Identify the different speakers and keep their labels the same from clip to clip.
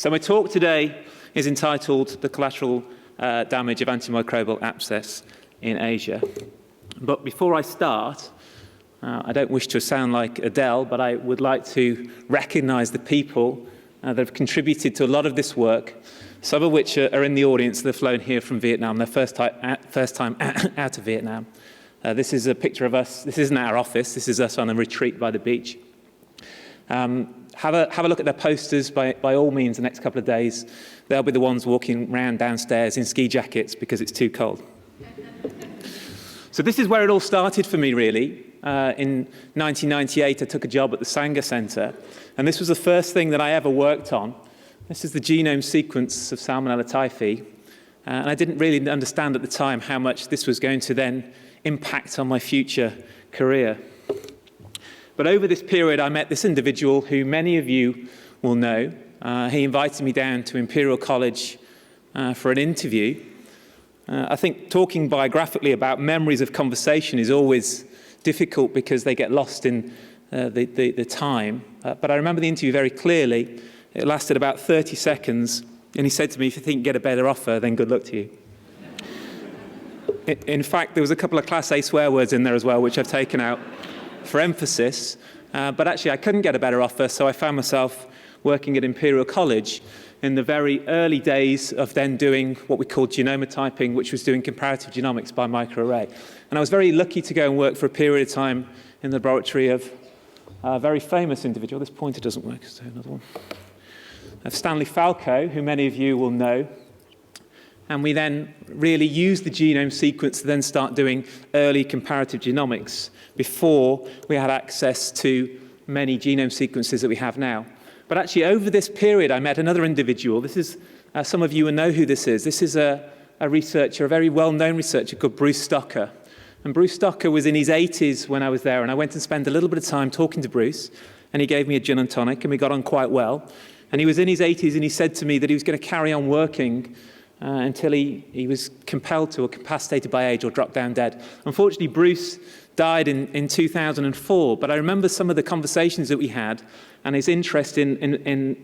Speaker 1: So my talk today is entitled The Collateral Damage of Antimicrobial Abscess in Asia. But before I start, I don't wish to sound like Adele, but I would like to recognise the people that have contributed to a lot of this work, some of which are in the audience. They've flown here from Vietnam, their first time out of Vietnam. This is a picture of us. This isn't our office. This is us on a retreat by the beach. Have a look at their posters by all means the next couple of days. They'll be the ones walking around downstairs in ski jackets because it's too cold. So this is where it all started for me, really. In 1998, I took a job at the Sanger Centre, and this was the first thing that I ever worked on. This is the genome sequence of Salmonella typhi, and I didn't really understand at the time how much this was going to then impact on my future career. But over this period, I met this individual who many of you will know. He invited me down to Imperial College for an interview. I think talking biographically about memories of conversation is always difficult because they get lost in the time. But I remember the interview very clearly. It lasted about 30 seconds, and he said to me, "If you think you get a better offer, then good luck to you." In fact, there was a couple of Class A swear words in there as well, which I've taken out for emphasis. But actually, I couldn't get a better offer, so I found myself working at Imperial College in the very early days of then doing what we called genotyping, which was doing comparative genomics by microarray. And I was very lucky to go and work for a period of time in the laboratory of a very famous individual. This pointer doesn't work, so another one. Of Stanley Falco, who many of you will know. And we then really used the genome sequence to then start doing early comparative genomics before we had access to many genome sequences that we have now. But actually, over this period, I met another individual. This is, some of you will know who this is. This is a researcher, a very well-known researcher called Bruce Stocker. And Bruce Stocker was in his 80s when I was there, and I went and spent a little bit of time talking to Bruce, and he gave me a gin and tonic, and we got on quite well. And he was in his 80s, and he said to me that he was going to carry on working until he was compelled to or capacitated by age or dropped down dead. Unfortunately, Bruce died in 2004, but I remember some of the conversations that we had and his interest in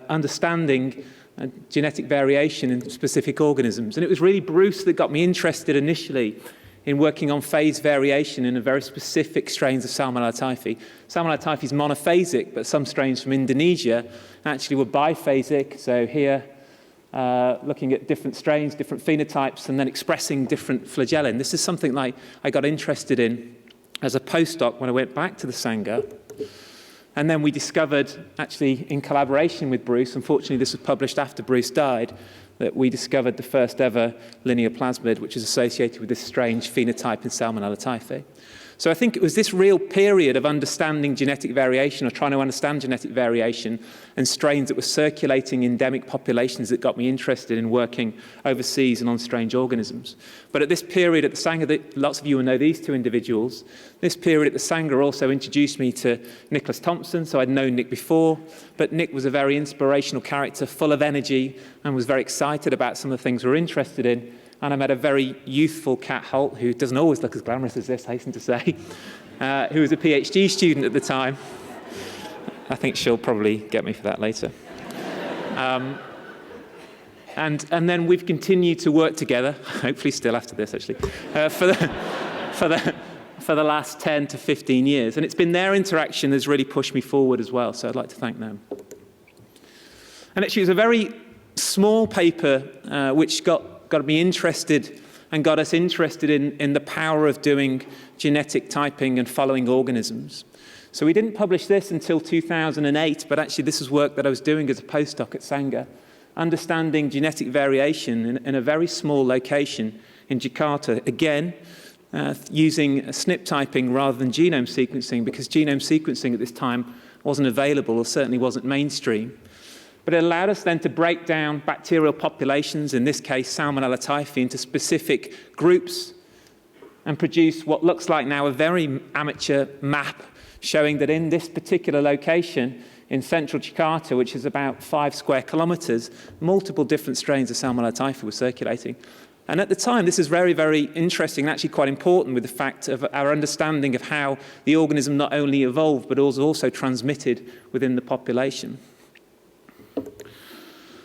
Speaker 1: understanding genetic variation in specific organisms. And it was really Bruce that got me interested initially in working on phase variation in a very specific strains of Salmonella typhi. Salmonella typhi is monophasic, but some strains from Indonesia actually were biphasic. So here, looking at different strains, different phenotypes, and then expressing different flagellin. This is something like I got interested in as a postdoc when I went back to the Sanger. And then we discovered, actually in collaboration with Bruce, unfortunately this was published after Bruce died, that we discovered the first ever linear plasmid, which is associated with this strange phenotype in Salmonella typhi. So I think it was this real period of understanding genetic variation, or trying to understand genetic variation, and strains that were circulating in endemic populations that got me interested in working overseas and on strange organisms. But at this period at the Sanger, lots of you will know these two individuals. This period at the Sanger also introduced me to Nicholas Thompson, so I'd known Nick before, but Nick was a very inspirational character, full of energy, and was very excited about some of the things we were interested in. And I met a very youthful Kat Holt, who doesn't always look as glamorous as this, I hasten to say, who was a PhD student at the time. I think she'll probably get me for that later. And then we've continued to work together, hopefully still after this, actually, for the last 10 to 15 years. And it's been their interaction that's really pushed me forward as well, so I'd like to thank them. And actually, it was a very small paper which got me interested and got us interested in the power of doing genetic typing and following organisms. So we didn't publish this until 2008, but actually this is work that I was doing as a postdoc at Sanger, understanding genetic variation in a very small location in Jakarta, again, using SNP typing rather than genome sequencing, because genome sequencing at this time wasn't available or certainly wasn't mainstream. But it allowed us then to break down bacterial populations, in this case Salmonella typhi, into specific groups and produce what looks like now a very amateur map showing that in this particular location in central Jakarta, which is about 5 square kilometers, multiple different strains of Salmonella typhi were circulating. And at the time, this is very, very interesting and actually quite important with the fact of our understanding of how the organism not only evolved but also transmitted within the population.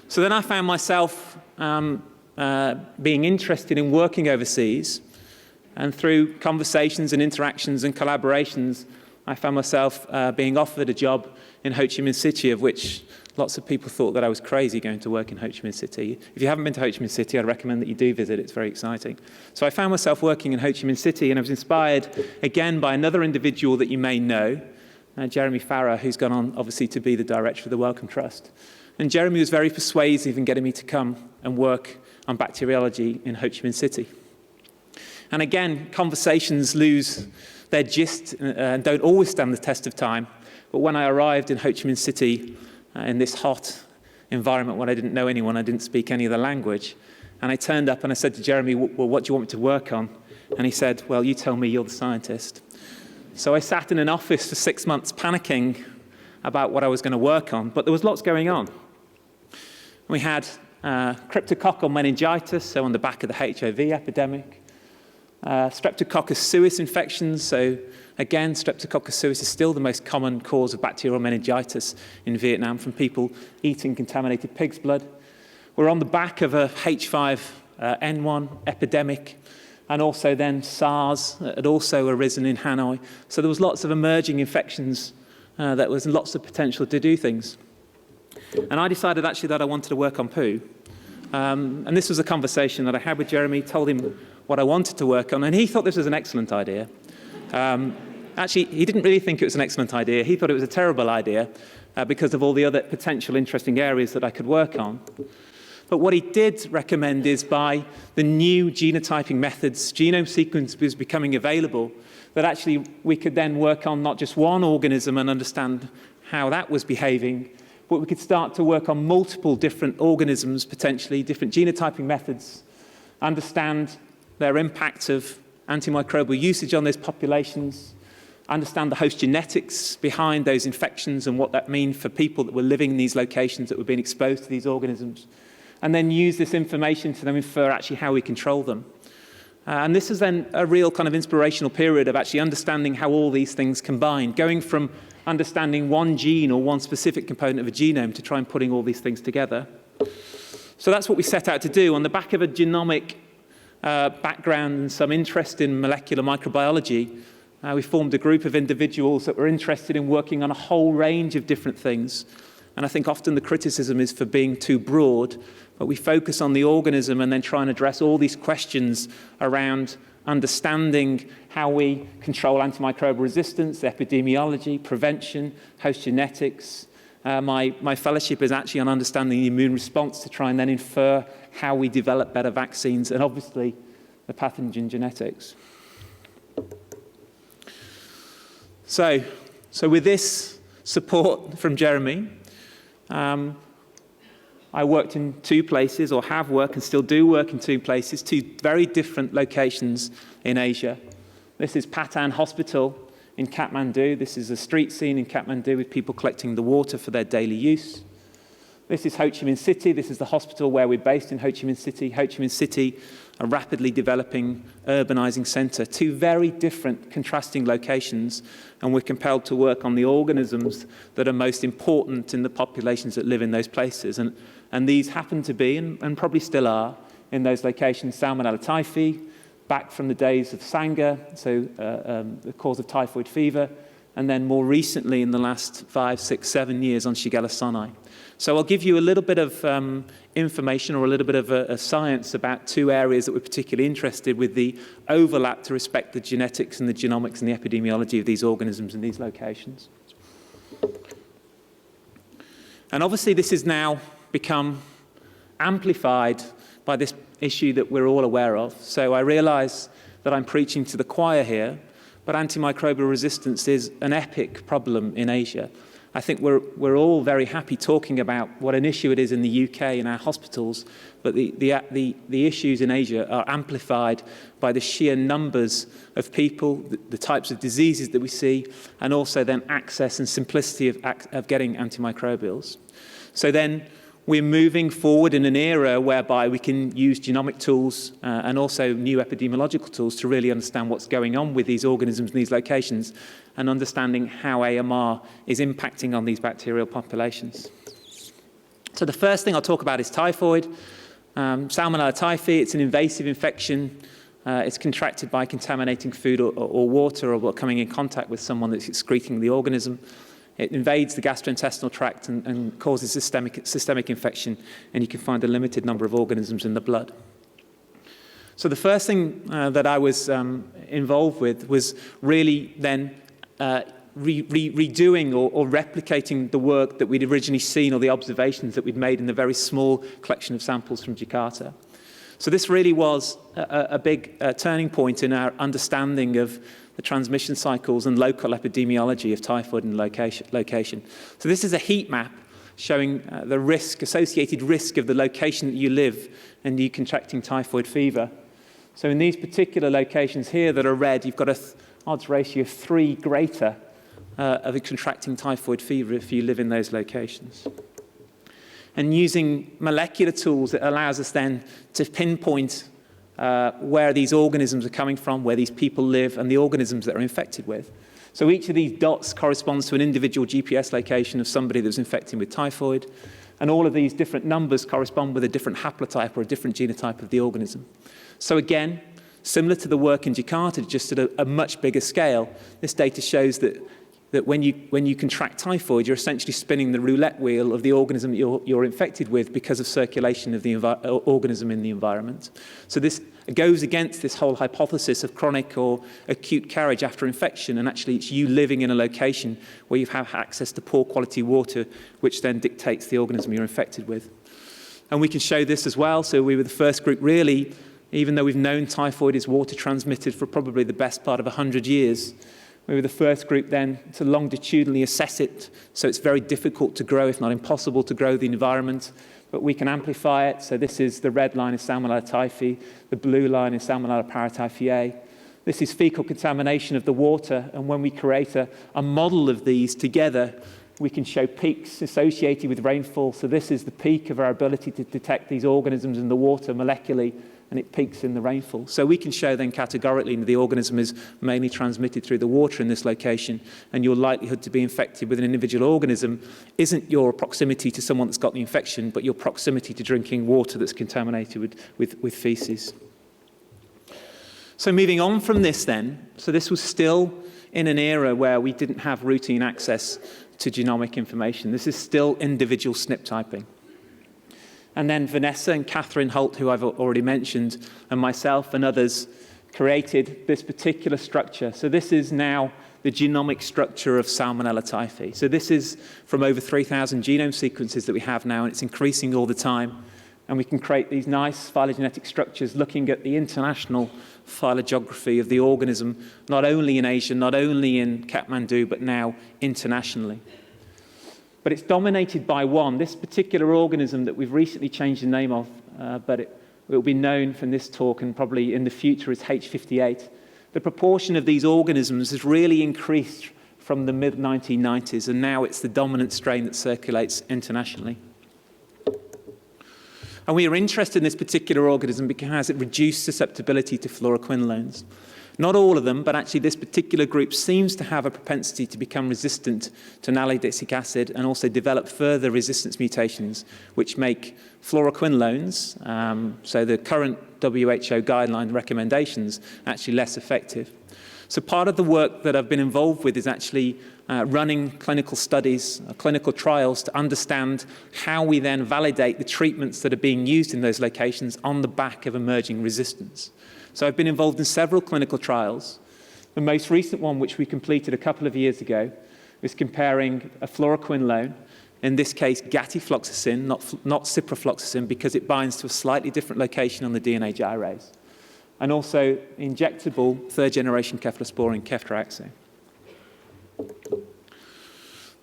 Speaker 1: So then I found myself being interested in working overseas, and through conversations and interactions and collaborations, I found myself being offered a job in Ho Chi Minh City, of which lots of people thought that I was crazy going to work in Ho Chi Minh City. If you haven't been to Ho Chi Minh City, I'd recommend that you do visit. It's very exciting. So I found myself working in Ho Chi Minh City, and I was inspired again by another individual that you may know, Jeremy Farrar, who's gone on obviously to be the director of the Wellcome Trust. And Jeremy was very persuasive in getting me to come and work on bacteriology in Ho Chi Minh City. And again, conversations lose their gist and don't always stand the test of time. But when I arrived in Ho Chi Minh City, in this hot environment when I didn't know anyone, I didn't speak any of the language, and I turned up and I said to Jeremy, well, what do you want me to work on? And he said, well, you tell me, you're the scientist. So I sat in an office for 6 months panicking about what I was going to work on, but there was lots going on. We had cryptococcal meningitis, so on the back of the HIV epidemic, Streptococcus suis infections, so again, Streptococcus suis is still the most common cause of bacterial meningitis in Vietnam from people eating contaminated pig's blood. We're on the back of a H5N1 epidemic, and also then SARS had also arisen in Hanoi. So there was lots of emerging infections, that was lots of potential to do things. And I decided actually that I wanted to work on poo. And this was a conversation that I had with Jeremy, told him what I wanted to work on, and he thought this was an excellent idea. Actually, he didn't really think it was an excellent idea. He thought it was a terrible idea because of all the other potential interesting areas that I could work on. But what he did recommend is by the new genotyping methods, genome sequence was becoming available, that actually we could then work on not just one organism and understand how that was behaving, but we could start to work on multiple different organisms, potentially different genotyping methods, understand their impact of antimicrobial usage on those populations, understand the host genetics behind those infections and what that means for people that were living in these locations that were being exposed to these organisms, and then use this information to then infer actually how we control them. And this is then a real kind of inspirational period of actually understanding how all these things combine, going from understanding one gene or one specific component of a genome to try and putting all these things together. So that's what we set out to do. On the back of a genomic background and some interest in molecular microbiology, we formed a group of individuals that were interested in working on a whole range of different things. And I think often the criticism is for being too broad, but we focus on the organism and then try and address all these questions around understanding how we control antimicrobial resistance, epidemiology, prevention, host genetics. My fellowship is actually on understanding the immune response to try and then infer how we develop better vaccines, and obviously the pathogen genetics. So with this support from Jeremy, I worked in two places, or have worked and still do work in two places, two very different locations in Asia. This is Patan Hospital in Kathmandu. This is a street scene in Kathmandu with people collecting the water for their daily use. This is Ho Chi Minh City. This is the hospital where we're based in Ho Chi Minh City. Ho Chi Minh City, a rapidly developing, urbanizing center. Two very different, contrasting locations, and we're compelled to work on the organisms that are most important in the populations that live in those places. And these happen to be, and probably still are, in those locations, Salmonella typhi, back from the days of Sanger, so the cause of typhoid fever, and then more recently in the last 5, 6, 7 years on Shigella sonnei. So I'll give you a little bit of information or a little bit of a science about two areas that we're particularly interested with the overlap to respect the genetics and the genomics and the epidemiology of these organisms in these locations. And obviously this has now become amplified by this issue that we're all aware of. So I realize that I'm preaching to the choir here, but antimicrobial resistance is an epic problem in Asia. I think we're all very happy talking about what an issue it is in the UK in our hospitals, but the issues in Asia are amplified by the sheer numbers of people, the types of diseases that we see, and also then access and simplicity of getting antimicrobials. So then we're moving forward in an era whereby we can use genomic tools and also new epidemiological tools to really understand what's going on with these organisms in these locations and understanding how AMR is impacting on these bacterial populations. So the first thing I'll talk about is typhoid. Salmonella typhi, it's an invasive infection. It's contracted by contaminating food or water, or coming in contact with someone that's excreting the organism. It invades the gastrointestinal tract and causes systemic infection, and you can find a limited number of organisms in the blood. So the first thing that I was involved with was really then redoing or replicating the work that we'd originally seen, or the observations that we'd made in the very small collection of samples from Jakarta. So this really was a big turning point in our understanding of the transmission cycles and local epidemiology of typhoid in location. So this is a heat map showing the associated risk of the location that you live and you contracting typhoid fever. So in these particular locations here that are red, you've got an odds ratio of 3 greater of contracting typhoid fever if you live in those locations. And using molecular tools, it allows us then to pinpoint where these organisms are coming from, where these people live, and the organisms that are infected with. So each of these dots corresponds to an individual GPS location of somebody that was infected with typhoid, and all of these different numbers correspond with a different haplotype or a different genotype of the organism. So again, similar to the work in Jakarta, just at a much bigger scale, this data shows that when you contract typhoid, you're essentially spinning the roulette wheel of the organism that you're infected with because of circulation of the organism in the environment. So this goes against this whole hypothesis of chronic or acute carriage after infection, and actually it's you living in a location where you have access to poor quality water, which then dictates the organism you're infected with. And we can show this as well. So we were the first group really, even though we've known typhoid is water transmitted for probably the best part of 100 years, we were the first group then to longitudinally assess it, so it's very difficult to grow, if not impossible to grow the environment, but we can amplify it. So this is the red line is Salmonella typhi, the blue line is Salmonella paratyphiae. This is fecal contamination of the water, and when we create a model of these together, we can show peaks associated with rainfall. So this is the peak of our ability to detect these organisms in the water molecularly, and it peaks in the rainfall. So we can show then categorically that the organism is mainly transmitted through the water in this location, and your likelihood to be infected with an individual organism isn't your proximity to someone that's got the infection, but your proximity to drinking water that's contaminated with feces. So moving on from this then, so this was still in an era where we didn't have routine access to genomic information. This is still individual SNP typing. And then Vanessa and Catherine Holt, who I've already mentioned, and myself and others created this particular structure. So this is now the genomic structure of Salmonella typhi. So this is from over 3,000 genome sequences that we have now, and it's increasing all the time. And we can create these nice phylogenetic structures looking at the international phylogeography of the organism, not only in Asia, not only in Kathmandu, but now internationally. But it's dominated by one, this particular organism that we've recently changed the name of, but it will be known from this talk and probably in the future as H58. The proportion of these organisms has really increased from the mid-1990s, and now it's the dominant strain that circulates internationally. And we are interested in this particular organism because it reduced susceptibility to fluoroquinolones. Not all of them, but actually this particular group seems to have a propensity to become resistant to nalidixic acid and also develop further resistance mutations, which make fluoroquinolones, so the current WHO guideline recommendations, actually less effective. So part of the work that I've been involved with is actually running clinical studies, clinical trials to understand how we then validate the treatments that are being used in those locations on the back of emerging resistance. So I've been involved in several clinical trials. The most recent one, which we completed a couple of years ago, was comparing a fluoroquinolone, in this case gatifloxacin, not ciprofloxacin, because it binds to a slightly different location on the DNA gyrase, and also injectable third-generation cephalosporin ceftriaxone.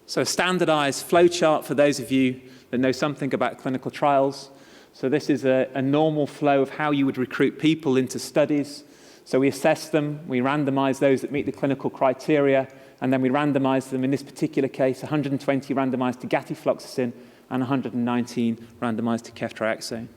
Speaker 1: So a standardized flow chart for those of you that know something about clinical trials. So this is a normal flow of how you would recruit people into studies. So we assess them, we randomize those that meet the clinical criteria, and then we randomize them, in this particular case, 120 randomized to gatifloxacin and 119 randomized to ceftriaxone.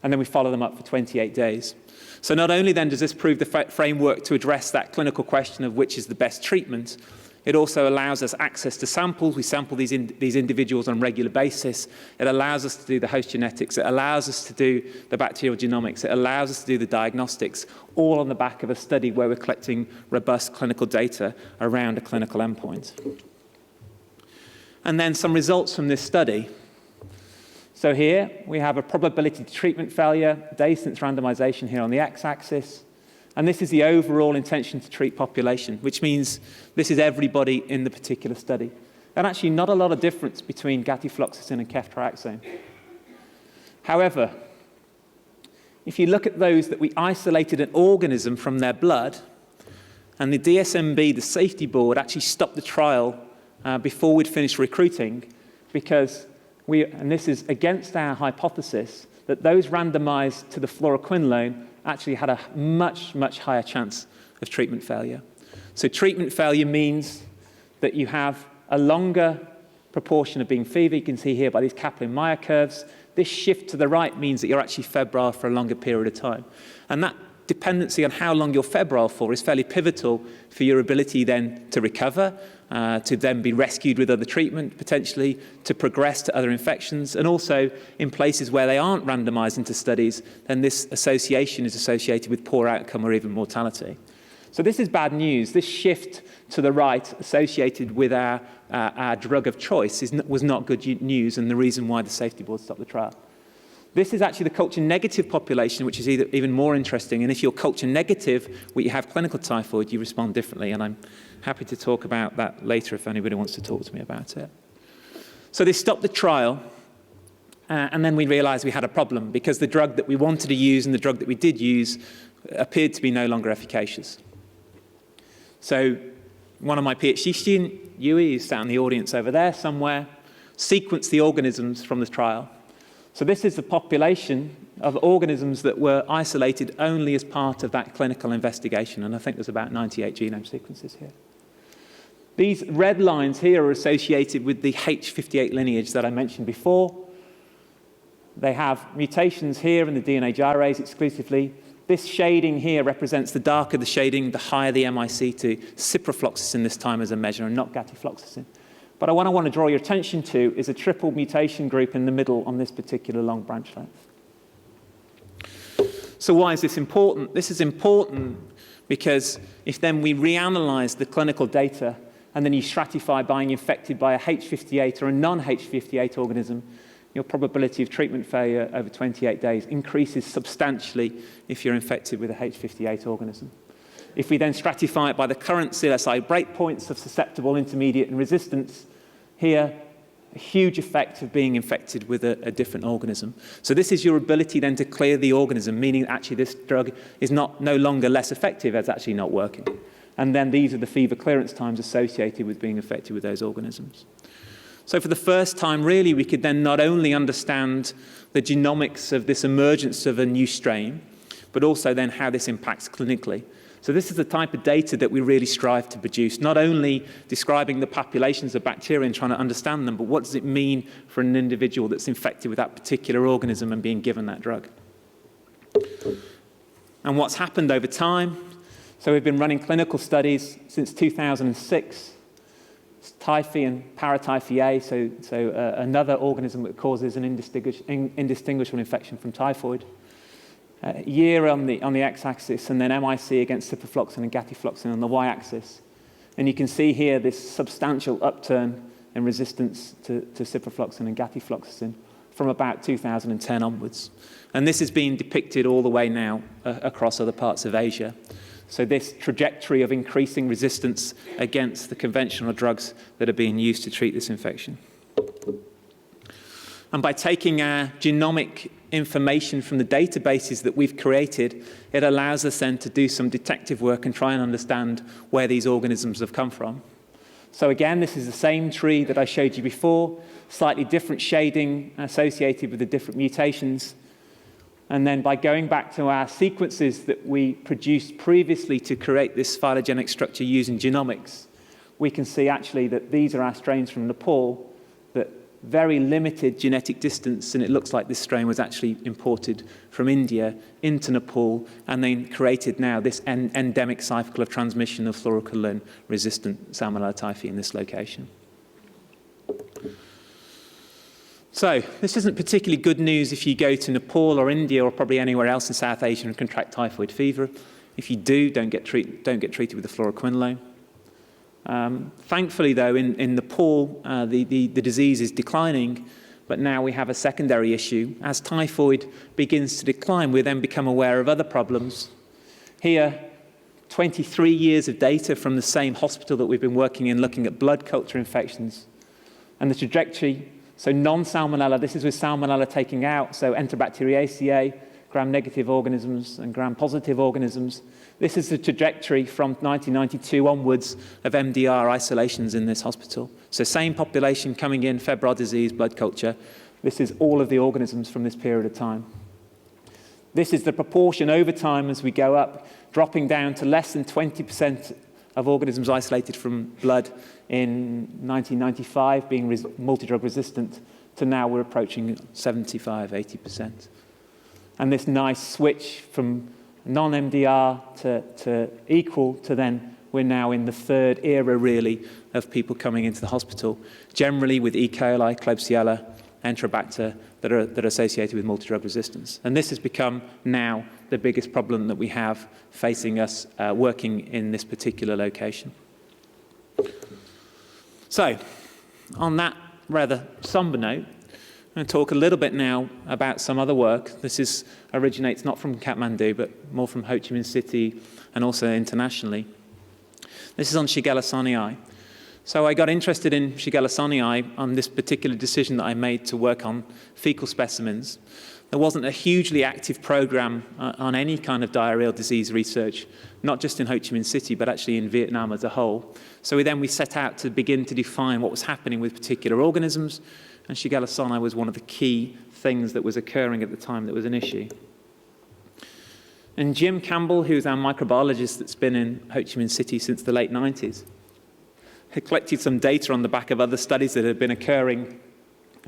Speaker 1: And then we follow them up for 28 days. So not only then does this prove the framework to address that clinical question of which is the best treatment, It also allows us access to samples. We sample these individuals on a regular basis. It allows us to do the host genetics. It allows us to do the bacterial genomics. It allows us to do the diagnostics, all on the back of a study where we're collecting robust clinical data around a clinical endpoint. And then some results from this study. So here we have a probability to treatment failure, days since randomization here on the x-axis. And this is the overall intention to treat population, which means this is everybody in the particular study. And actually not a lot of difference between gatifloxacin and ceftriaxone. However, if you look at those that we isolated an organism from their blood, and the DSMB, the safety board, actually stopped the trial before we'd finished recruiting, because and this is against our hypothesis, that those randomized to the fluoroquinolone actually had a much, much higher chance of treatment failure. So treatment failure means that you have a longer proportion of being fever. You can see here by these Kaplan-Meier curves. This shift to the right means that you're actually febrile for a longer period of time. And that dependency on how long you're febrile for is fairly pivotal for your ability then to recover, to then be rescued with other treatment, potentially to progress to other infections, and also in places where they aren't randomized into studies, then this association is associated with poor outcome or even mortality. So this is bad news. This shift to the right associated with our drug of choice was not good news, and the reason why the safety board stopped the trial. This is actually the culture negative population, which is even more interesting. And if you're culture negative, where you have clinical typhoid, you respond differently. And I'm happy to talk about that later if anybody wants to talk to me about it. So they stopped the trial, and then we realized we had a problem because the drug that we wanted to use and the drug that we did use appeared to be no longer efficacious. So one of my PhD students, Yui, who's sat in the audience over there somewhere, sequenced the organisms from the trial. So this is the population of organisms that were isolated only as part of that clinical investigation, and I think there's about 98 genome sequences here. These red lines here are associated with the H58 lineage that I mentioned before. They have mutations here in the DNA gyrase exclusively. This shading here represents the darker the shading, the higher the MIC to ciprofloxacin this time as a measure, and not gatifloxacin. But what I want to draw your attention to is a triple mutation group in the middle on this particular long branch length. So why is this important? This is important because if then we reanalyze the clinical data and then you stratify being infected by a H58 or a non-H58 organism, your probability of treatment failure over 28 days increases substantially if you're infected with a H58 organism. If we then stratify it by the current CLSI breakpoints of susceptible, intermediate, and resistance, here, a huge effect of being infected with a different organism. So this is your ability then to clear the organism, meaning actually this drug is no longer less effective, it's actually not working. And then these are the fever clearance times associated with being infected with those organisms. So for the first time, really, we could then not only understand the genomics of this emergence of a new strain, but also then how this impacts clinically. So this is the type of data that we really strive to produce, not only describing the populations of bacteria and trying to understand them, but what does it mean for an individual that's infected with that particular organism and being given that drug. And what's happened over time? So we've been running clinical studies since 2006. Typhi and paratyphi A, so another organism that causes an indistinguishable infection from typhoid. Year on the x-axis, and then MIC against ciprofloxacin and gatifloxacin on the y-axis. And you can see here this substantial upturn in resistance to ciprofloxacin and gatifloxacin from about 2010 onwards. And this is being depicted all the way now across other parts of Asia. So this trajectory of increasing resistance against the conventional drugs that are being used to treat this infection. And by taking our genomic information from the databases that we've created, it allows us then to do some detective work and try and understand where these organisms have come from. So again, this is the same tree that I showed you before, slightly different shading associated with the different mutations. And then by going back to our sequences that we produced previously to create this phylogenetic structure using genomics, we can see actually that these are our strains from Nepal that very limited genetic distance, and it looks like this strain was actually imported from India into Nepal and then created now this endemic cycle of transmission of fluoroquinolone-resistant Salmonella typhi in this location. So this isn't particularly good news if you go to Nepal or India or probably anywhere else in South Asia and contract typhoid fever. If you do, don't get treated with the fluoroquinolone. Thankfully, though, in Nepal, the disease is declining, but now we have a secondary issue. As typhoid begins to decline, we then become aware of other problems. Here, 23 years of data from the same hospital that we've been working in, looking at blood culture infections and the trajectory. So non-Salmonella, this is with Salmonella taking out, so Enterobacteriaceae, gram-negative organisms and gram-positive organisms. This is the trajectory from 1992 onwards of MDR isolations in this hospital. So same population coming in, febrile disease, blood culture. This is all of the organisms from this period of time. This is the proportion over time as we go up, dropping down to less than 20% of organisms isolated from blood in 1995 being multi-drug resistant, to now we're approaching 75, 80%. And this nice switch from non-MDR to equal to then we're now in the third era, really, of people coming into the hospital, generally with E. coli, Klebsiella, Enterobacter that are associated with multi-drug resistance. And this has become now the biggest problem that we have facing us working in this particular location. So, on that rather somber note, I'm going to talk a little bit now about some other work. This originates not from Kathmandu, but more from Ho Chi Minh City and also internationally. This is on Shigella sonnei. So I got interested in Shigella sonnei on this particular decision that I made to work on fecal specimens. There wasn't a hugely active program on any kind of diarrheal disease research, not just in Ho Chi Minh City, but actually in Vietnam as a whole. So we set out to begin to define what was happening with particular organisms, and Shigella sonnei was one of the key things that was occurring at the time that was an issue. And Jim Campbell, who's our microbiologist that's been in Ho Chi Minh City since the late 90s, had collected some data on the back of other studies that had been occurring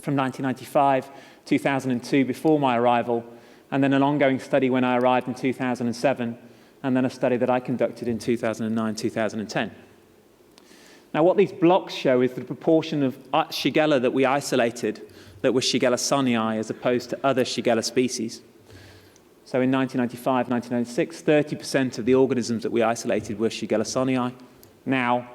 Speaker 1: from 1995, 2002 before my arrival, and then an ongoing study when I arrived in 2007, and then a study that I conducted in 2009, 2010. Now, what these blocks show is the proportion of Shigella that we isolated that was Shigella sonnei as opposed to other Shigella species. So in 1995, 1996, 30% of the organisms that we isolated were Shigella sonnei. Now,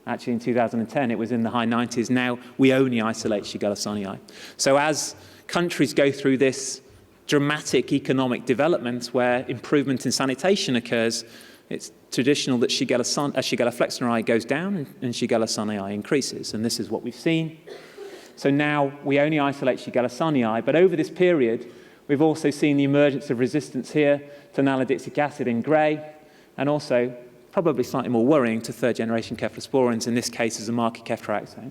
Speaker 1: actually in 2010, it was in the high 90s. Now we only isolate Shigella sonnei. So as countries go through this dramatic economic development where improvement in sanitation occurs, it's traditional that Shigella flexneri goes down and Shigella sonnei increases, and this is what we've seen. So now we only isolate Shigella sonnei, but over this period, we've also seen the emergence of resistance here to nalidixic acid in grey, and also, probably slightly more worrying, to third-generation cephalosporins, in this case as a marker cephalosporin.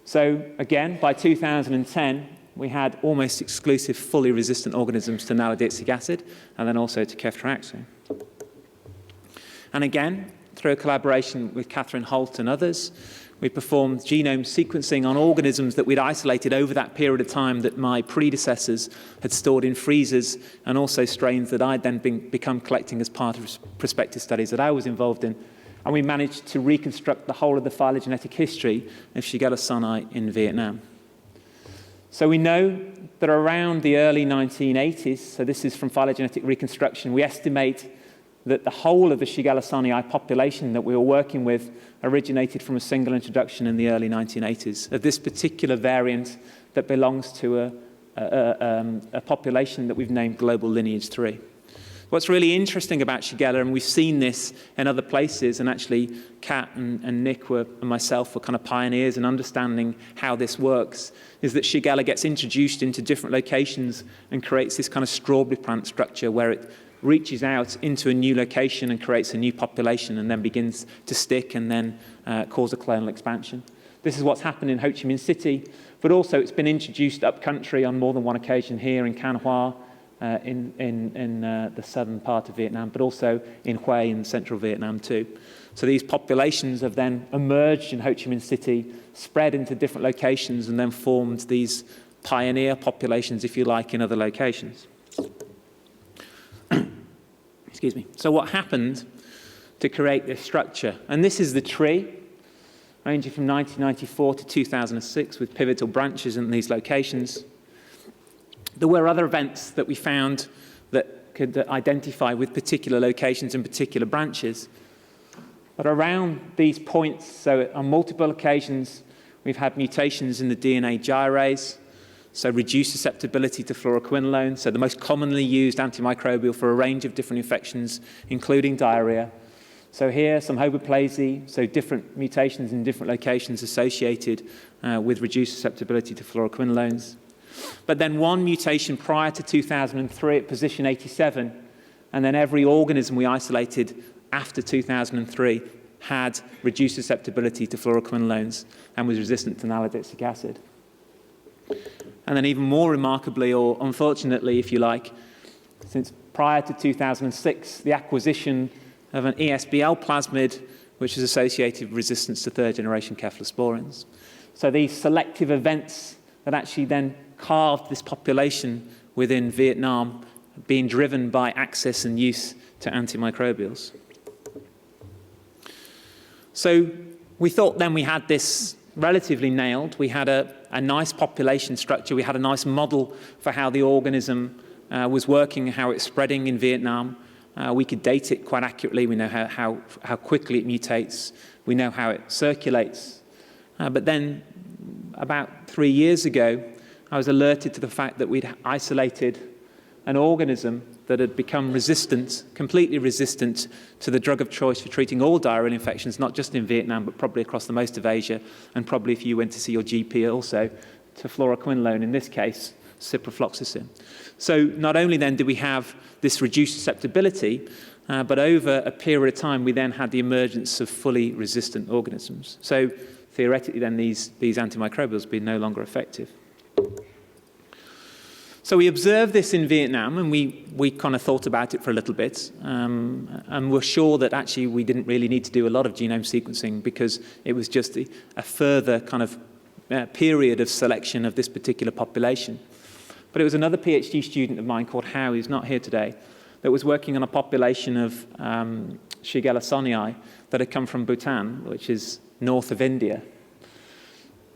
Speaker 1: So again, by 2010, we had almost exclusive fully resistant organisms to nalidixic acid, and then also to cephalosporin. And again, through a collaboration with Catherine Holt and others, we performed genome sequencing on organisms that we'd isolated over that period of time that my predecessors had stored in freezers, and also strains that I'd then become collecting as part of prospective studies that I was involved in. And we managed to reconstruct the whole of the phylogenetic history of Shigella sonnei in Vietnam. So we know that around the early 1980s, so this is from phylogenetic reconstruction, we estimate that the whole of the Shigella sonnei population that we were working with originated from a single introduction in the early 1980s of this particular variant that belongs to a population that we've named global lineage 3. What's really interesting about Shigella, and we've seen this in other places, and actually Kat and Nick and myself were kind of pioneers in understanding how this works, is that Shigella gets introduced into different locations and creates this kind of strawberry plant structure where it reaches out into a new location and creates a new population and then begins to stick and then cause a clonal expansion. This is what's happened in Ho Chi Minh City, but also it's been introduced up country on more than one occasion here in Can Hoa, in the southern part of Vietnam, but also in Hue in central Vietnam too. So these populations have then emerged in Ho Chi Minh City, spread into different locations, and then formed these pioneer populations, if you like, in other locations. Excuse me. So what happened to create this structure? And this is the tree, ranging from 1994 to 2006, with pivotal branches in these locations. There were other events that we found that could identify with particular locations and particular branches. But around these points, so on multiple occasions, we've had mutations in the DNA gyrase, so reduced susceptibility to fluoroquinolone, so the most commonly used antimicrobial for a range of different infections, including diarrhea. So here, some homoplasia, so different mutations in different locations associated with reduced susceptibility to fluoroquinolones. But then one mutation prior to 2003 at position 87, and then every organism we isolated after 2003 had reduced susceptibility to fluoroquinolones and was resistant to nalidixic acid. And then even more remarkably, or unfortunately, if you like, since prior to 2006, the acquisition of an ESBL plasmid, which is associated with resistance to third-generation cephalosporins. So these selective events that actually then carved this population within Vietnam, being driven by access and use to antimicrobials. So we thought then we had this relatively nailed. We had a nice population structure. We had a nice model for how the organism was working, how it's spreading in Vietnam. We could date it quite accurately. We know how quickly it mutates. We know how it circulates. But then about 3 years ago, I was alerted to the fact that we'd isolated an organism that had become resistant, completely resistant to the drug of choice for treating all diarrheal infections, not just in Vietnam, but probably across the most of Asia, and probably if you went to see your GP also, to fluoroquinolone, in this case, ciprofloxacin. So not only then did we have this reduced susceptibility, but over a period of time, we then had the emergence of fully resistant organisms. So theoretically then these antimicrobials would be no longer effective. So we observed this in Vietnam, and we kind of thought about it for a little bit, and were sure that actually we didn't really need to do a lot of genome sequencing because it was just a further kind of period of selection of this particular population. But it was another PhD student of mine called Ho, who's not here today, that was working on a population of Shigella sonii that had come from Bhutan, which is north of India.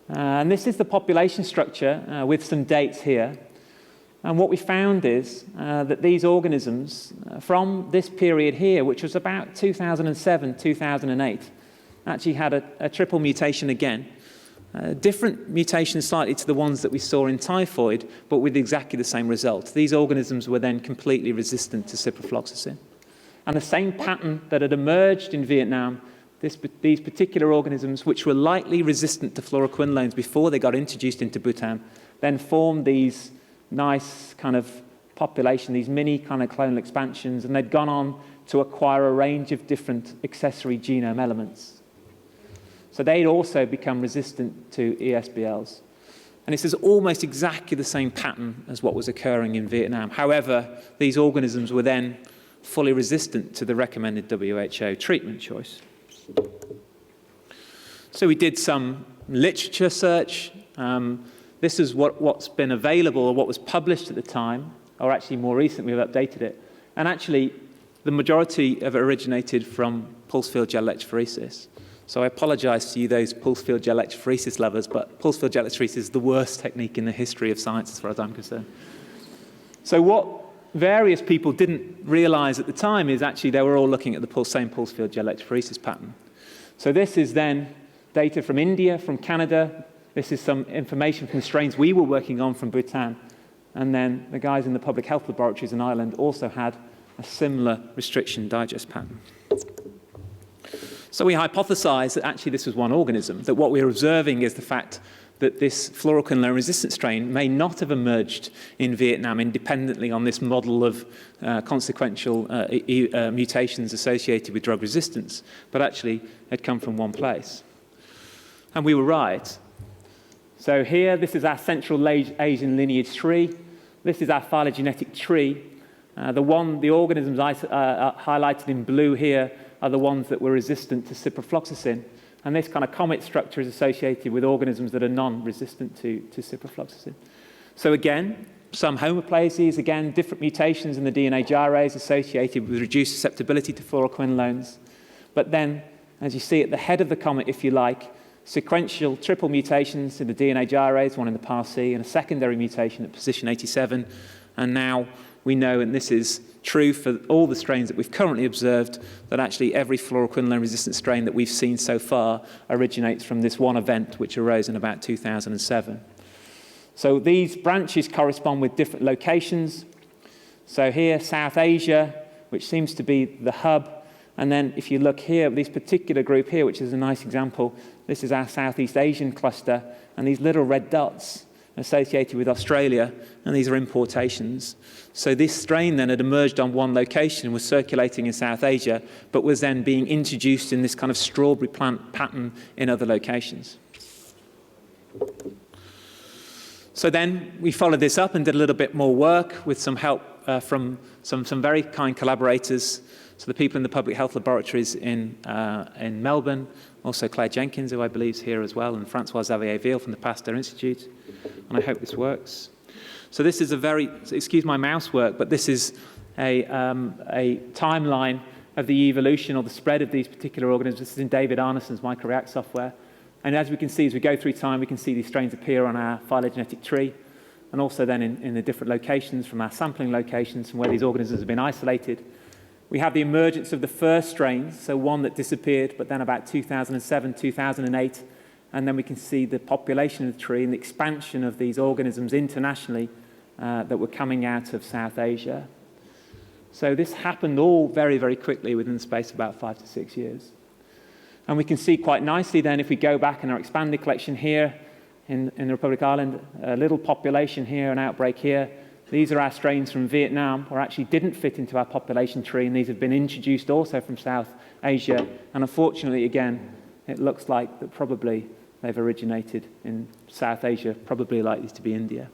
Speaker 1: And this is the population structure with some dates here. And what we found is that these organisms, from this period here, which was about 2007, 2008, actually had a triple mutation again. Different mutations slightly to the ones that we saw in typhoid, but with exactly the same result. These organisms were then completely resistant to ciprofloxacin. And the same pattern that had emerged in Vietnam, these particular organisms, which were likely resistant to fluoroquinolones before they got introduced into Bhutan, then formed these nice kind of population, these mini kind of clonal expansions, and they'd gone on to acquire a range of different accessory genome elements. So they'd also become resistant to ESBLs. And this is almost exactly the same pattern as what was occurring in Vietnam. However, these organisms were then fully resistant to the recommended WHO treatment choice. So we did some literature search. This is what's been available, or what was published at the time, or actually more recently we've updated it. And actually, the majority of it originated from pulse field gel electrophoresis. So I apologize to you, those pulse field gel electrophoresis lovers, but pulse field gel electrophoresis is the worst technique in the history of science as far as I'm concerned. So what various people didn't realize at the time is actually they were all looking at the same pulse field gel electrophoresis pattern. So this is then data from India, from Canada. This is some information from the strains we were working on from Bhutan. And then the guys in the public health laboratories in Ireland also had a similar restriction digest pattern. So we hypothesized that actually this was one organism, that what we're observing is the fact that this fluoroquinolone resistant strain may not have emerged in Vietnam independently on this model of consequential mutations associated with drug resistance, but actually had come from one place. And we were right. So here, this is our Central Asian lineage tree. This is our phylogenetic tree. The organisms highlighted in blue here are the ones that were resistant to ciprofloxacin. And this kind of comet structure is associated with organisms that are non-resistant to ciprofloxacin. So again, some homoplasies, again, different mutations in the DNA gyrase associated with reduced susceptibility to fluoroquinolones. But then, as you see at the head of the comet, if you like, sequential triple mutations in the DNA gyrase, one in the PAR-C, and a secondary mutation at position 87. And now we know, and this is true for all the strains that we've currently observed, that actually every fluoroquinolone-resistant strain that we've seen so far originates from this one event, which arose in about 2007. So these branches correspond with different locations. So here, South Asia, which seems to be the hub. And then if you look here, this particular group here, which is a nice example, this is our Southeast Asian cluster, and these little red dots associated with Australia, and these are importations. So this strain then had emerged on one location, was circulating in South Asia, but was then being introduced in this kind of strawberry plant pattern in other locations. So then we followed this up and did a little bit more work with some help from some very kind collaborators. So the people in the public health laboratories in Melbourne, also Claire Jenkins, who I believe is here as well, and Francois Xavier-Ville from the Pasteur Institute. And I hope this works. So this is a very, excuse my mouse work, but this is a timeline of the evolution or the spread of these particular organisms. This is in David Arneson's microreact software. And as we can see, as we go through time, we can see these strains appear on our phylogenetic tree, and also then in the different locations from our sampling locations from where these organisms have been isolated. We have the emergence of the first strains, so one that disappeared, but then about 2007, 2008, and then we can see the population of the tree and the expansion of these organisms internationally that were coming out of South Asia. So this happened all very, very quickly within the space of about 5 to 6 years. And we can see quite nicely then, if we go back in our expanded collection here in the Republic of Ireland, a little population here, an outbreak here. These are our strains from Vietnam, or actually didn't fit into our population tree, and these have been introduced also from South Asia. And unfortunately, again, it looks like that probably they've originated in South Asia, probably likely to be India.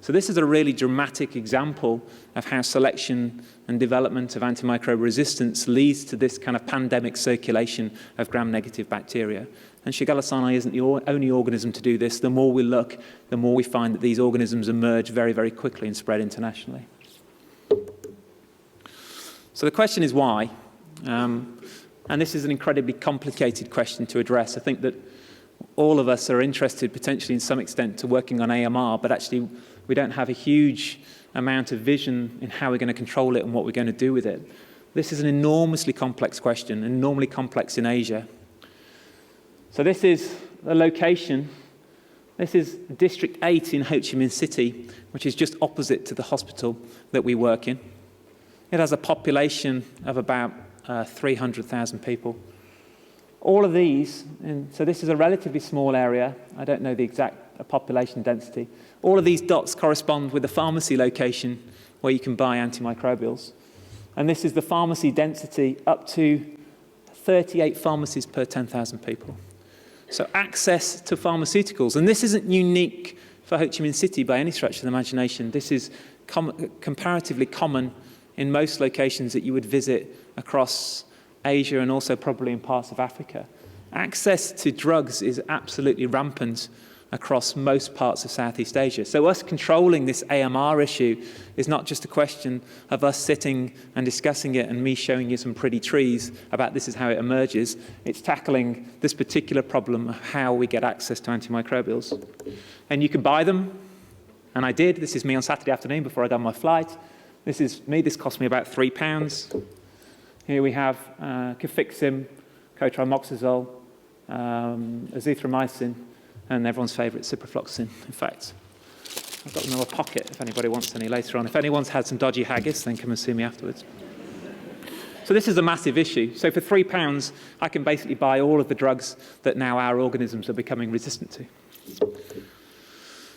Speaker 1: So this is a really dramatic example of how selection and development of antimicrobial resistance leads to this kind of pandemic circulation of gram-negative bacteria. And Shigella sani isn't the only organism to do this. The more we look, the more we find that these organisms emerge very, very quickly and spread internationally. So the question is why? And this is an incredibly complicated question to address. I think that all of us are interested potentially in some extent to working on AMR, but actually we don't have a huge amount of vision in how we're going to control it and what we're going to do with it. This is an enormously complex question, and enormously complex in Asia. So this is the location. This is District 8 in Ho Chi Minh City, which is just opposite to the hospital that we work in. It has a population of about 300,000 people. All of these, and so this is a relatively small area. I don't know the exact population density. All of these dots correspond with the pharmacy location where you can buy antimicrobials. And this is the pharmacy density up to 38 pharmacies per 10,000 people. So access to pharmaceuticals, and this isn't unique for Ho Chi Minh City by any stretch of the imagination. This is comparatively common in most locations that you would visit across Asia and also probably in parts of Africa. Access to drugs is absolutely rampant across most parts of Southeast Asia. So us controlling this AMR issue is not just a question of us sitting and discussing it and me showing you some pretty trees about this is how it emerges. It's tackling this particular problem of how we get access to antimicrobials. And you can buy them, and I did. This is me on Saturday afternoon before I got on my flight. This is me. This cost me about £3. Here we have cafixim, cotrimoxazole, azithromycin, and everyone's favourite ciprofloxacin. In fact, I've got them in my pocket if anybody wants any later on. If anyone's had some dodgy haggis, then come and see me afterwards. So this is a massive issue. So for £3, I can basically buy all of the drugs that now our organisms are becoming resistant to.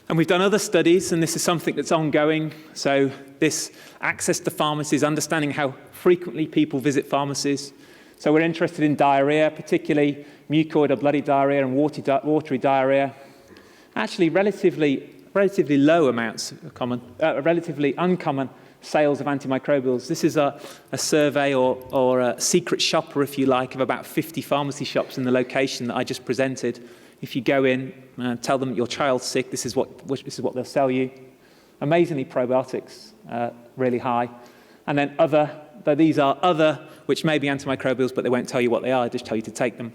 Speaker 1: And we've done other studies, and this is something that's ongoing. So this access to pharmacies, understanding how frequently people visit pharmacies. So we're interested in diarrhea, particularly mucoid or bloody diarrhea and watery diarrhea. Actually, relatively low amounts are common, relatively uncommon sales of antimicrobials. This is a survey or a secret shopper, if you like, of about 50 pharmacy shops in the location that I just presented. If you go in and tell them that your child's sick, this is what they'll sell you. Amazingly, probiotics, really high. And then other, though these are other, which may be antimicrobials, but they won't tell you what they are, they just tell you to take them.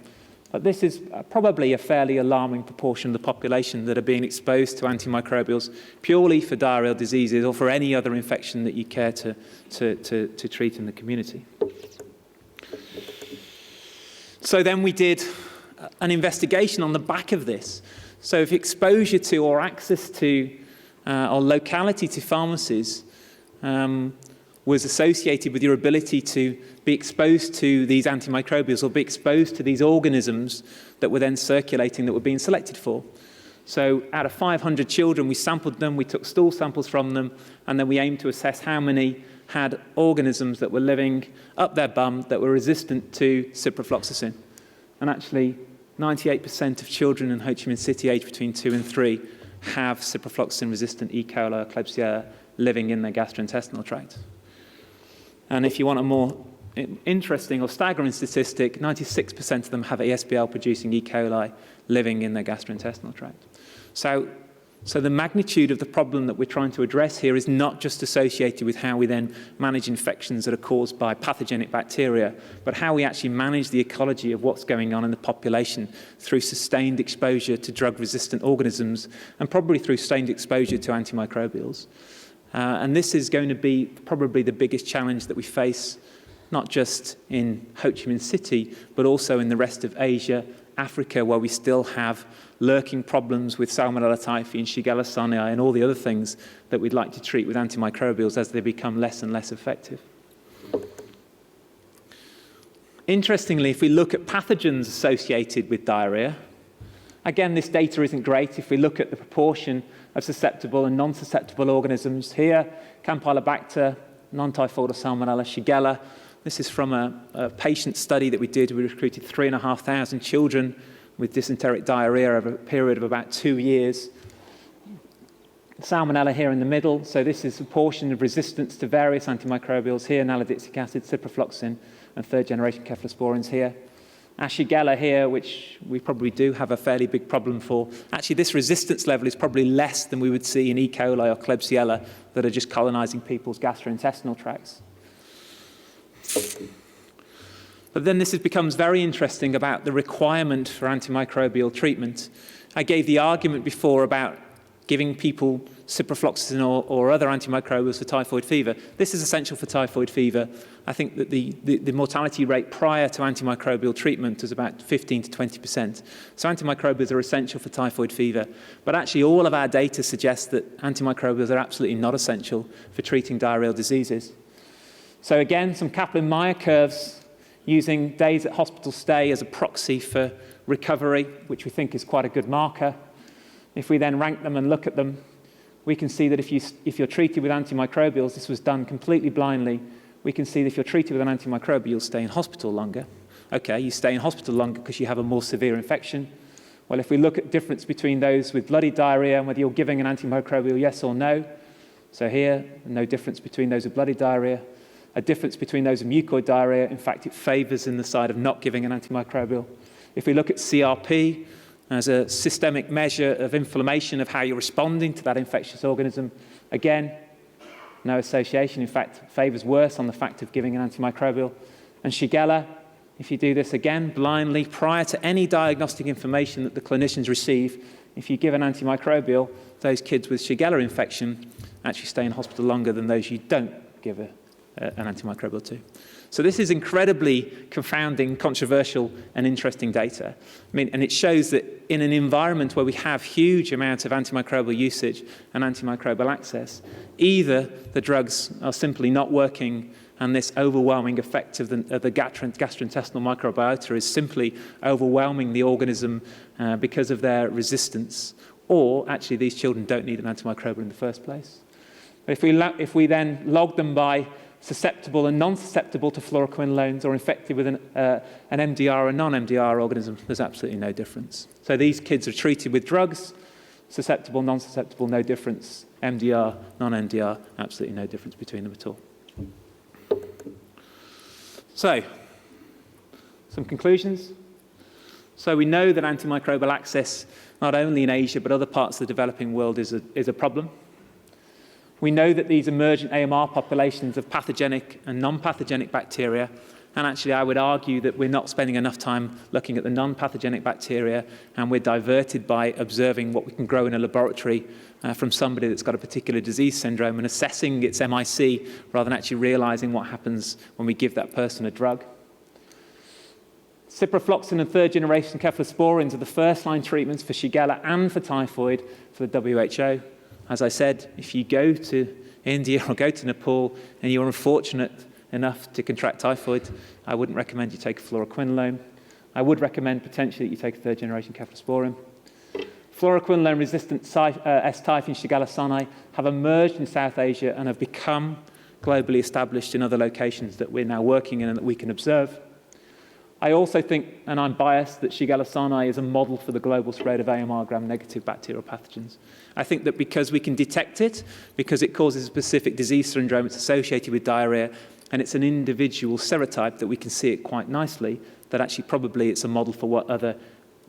Speaker 1: But this is probably a fairly alarming proportion of the population that are being exposed to antimicrobials purely for diarrheal diseases or for any other infection that you care to treat in the community. So then we did an investigation on the back of this. So if exposure to or access to or locality to pharmacies was associated with your ability to be exposed to these antimicrobials or be exposed to these organisms that were then circulating that were being selected for. So out of 500 children, we sampled them, we took stool samples from them, and then we aimed to assess how many had organisms that were living up their bum that were resistant to ciprofloxacin. And actually, 98% of children in Ho Chi Minh City aged between 2 and 3 have ciprofloxacin-resistant E. coli or Klebsiella living in their gastrointestinal tract. And if you want a more interesting or staggering statistic, 96% of them have ASBL-producing E. coli living in their gastrointestinal tract. So the magnitude of the problem that we're trying to address here is not just associated with how we then manage infections that are caused by pathogenic bacteria, but how we actually manage the ecology of what's going on in the population through sustained exposure to drug-resistant organisms and probably through sustained exposure to antimicrobials. And this is going to be probably the biggest challenge that we face, not just in Ho Chi Minh City, but also in the rest of Asia, Africa, where we still have lurking problems with Salmonella typhi and Shigella sonnei and all the other things that we'd like to treat with antimicrobials as they become less and less effective. Interestingly, if we look at pathogens associated with diarrhea, again, this data isn't great. If we look at the proportion of susceptible and non-susceptible organisms here, Campylobacter, non-typhoidal Salmonella, Shigella. This is from a patient study that we did. We recruited 3,500 children with dysenteric diarrhea over a period of about 2 years. Salmonella here in the middle. So this is a portion of resistance to various antimicrobials here, nalidixic acid, ciprofloxacin, and third-generation cephalosporins here. Shigella here, which we probably do have a fairly big problem for. Actually, this resistance level is probably less than we would see in E. coli or Klebsiella that are just colonizing people's gastrointestinal tracts. But then this becomes very interesting about the requirement for antimicrobial treatment. I gave the argument before about giving people ciprofloxacin or other antimicrobials for typhoid fever. This is essential for typhoid fever. I think that the mortality rate prior to antimicrobial treatment is about 15 to 20%. So antimicrobials are essential for typhoid fever. But actually all of our data suggests that antimicrobials are absolutely not essential for treating diarrheal diseases. So again, some Kaplan-Meier curves using days at hospital stay as a proxy for recovery, which we think is quite a good marker. If we then rank them and look at them, we can see that if you're treated with antimicrobials, this was done completely blindly, we can see that if you're treated with an antimicrobial, you'll stay in hospital longer. Okay, you stay in hospital longer because you have a more severe infection. Well, if we look at the difference between those with bloody diarrhea and whether you're giving an antimicrobial, yes or no, so here, no difference between those with bloody diarrhea. A difference between those with mucoid diarrhea, in fact, it favors in the side of not giving an antimicrobial. If we look at CRP, as a systemic measure of inflammation of how you're responding to that infectious organism, again, no association. In fact, favors worse on the fact of giving an antimicrobial. And Shigella, if you do this again blindly prior to any diagnostic information that the clinicians receive, if you give an antimicrobial, those kids with Shigella infection actually stay in hospital longer than those you don't give an antimicrobial to. So this is incredibly confounding, controversial, and interesting data. I mean, and it shows that in an environment where we have huge amounts of antimicrobial usage and antimicrobial access, either the drugs are simply not working and this overwhelming effect of the gastrointestinal microbiota is simply overwhelming the organism because of their resistance, or actually these children don't need an antimicrobial in the first place. If we then log them by susceptible and non-susceptible to fluoroquinolones or infected with an MDR or non-MDR organism, there's absolutely no difference. So these kids are treated with drugs, Susceptible, non-susceptible, no difference. MDR, non-MDR, absolutely no difference between them at all. So, some conclusions. So we know that antimicrobial access, not only in Asia, but other parts of the developing world, is a problem. We know that these emergent AMR populations of pathogenic and non-pathogenic bacteria, and actually I would argue that we're not spending enough time looking at the non-pathogenic bacteria, and we're diverted by observing what we can grow in a laboratory from somebody that's got a particular disease syndrome and assessing its MIC rather than actually realizing what happens when we give that person a drug. Ciprofloxacin and third-generation cephalosporins are the first-line treatments for Shigella and for typhoid for the WHO. As I said, if you go to India or go to Nepal and you're unfortunate enough to contract typhoid, I wouldn't recommend you take a fluoroquinolone. I would recommend potentially that you take a third-generation cephalosporin. Fluoroquinolone-resistant S-type and Shigella sonnei have emerged in South Asia and have become globally established in other locations that we're now working in and that we can observe. I also think, and I'm biased, that Shigella sonnei is a model for the global spread of AMR gram-negative bacterial pathogens. I think that because we can detect it, because it causes a specific disease syndrome, it's associated with diarrhea, and it's an individual serotype that we can see it quite nicely, that actually probably it's a model for what other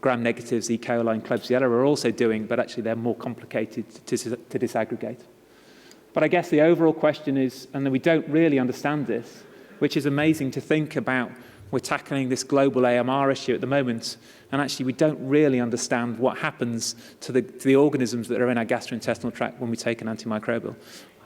Speaker 1: gram-negatives, E. coli and Klebsiella are also doing, but actually they're more complicated to disaggregate. But I guess the overall question is, and we don't really understand this, which is amazing to think about. We're tackling this global AMR issue at the moment, and actually we don't really understand what happens to the organisms that are in our gastrointestinal tract when we take an antimicrobial.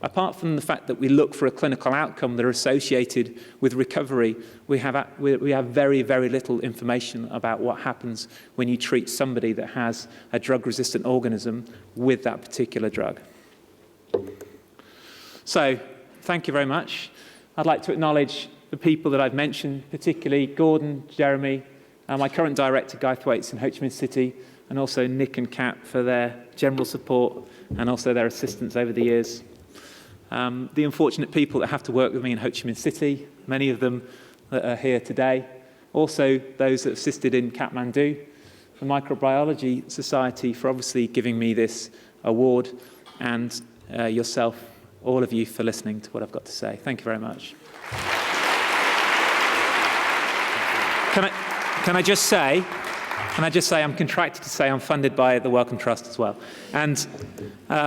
Speaker 1: Apart from the fact that we look for a clinical outcome that are associated with recovery, we have very, very little information about what happens when you treat somebody that has a drug-resistant organism with that particular drug. So, thank you very much. I'd like to acknowledge the people that I've mentioned, particularly Gordon, Jeremy, my current director, Guy Thwaites in Ho Chi Minh City, and also Nick and Kat for their general support and also their assistance over the years. The unfortunate people that have to work with me in Ho Chi Minh City, many of them that are here today. Also those that assisted in Kathmandu, the Microbiology Society for obviously giving me this award, and yourself, all of you, for listening to what I've got to say. Thank you very much. Can I just say, I'm contracted to say I'm funded by the Wellcome Trust as well. And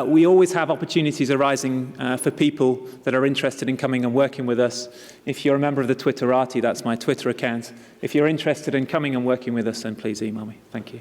Speaker 1: we always have opportunities arising for people that are interested in coming and working with us. If you're a member of the Twitterati, that's my Twitter account. If you're interested in coming and working with us, then please email me. Thank you.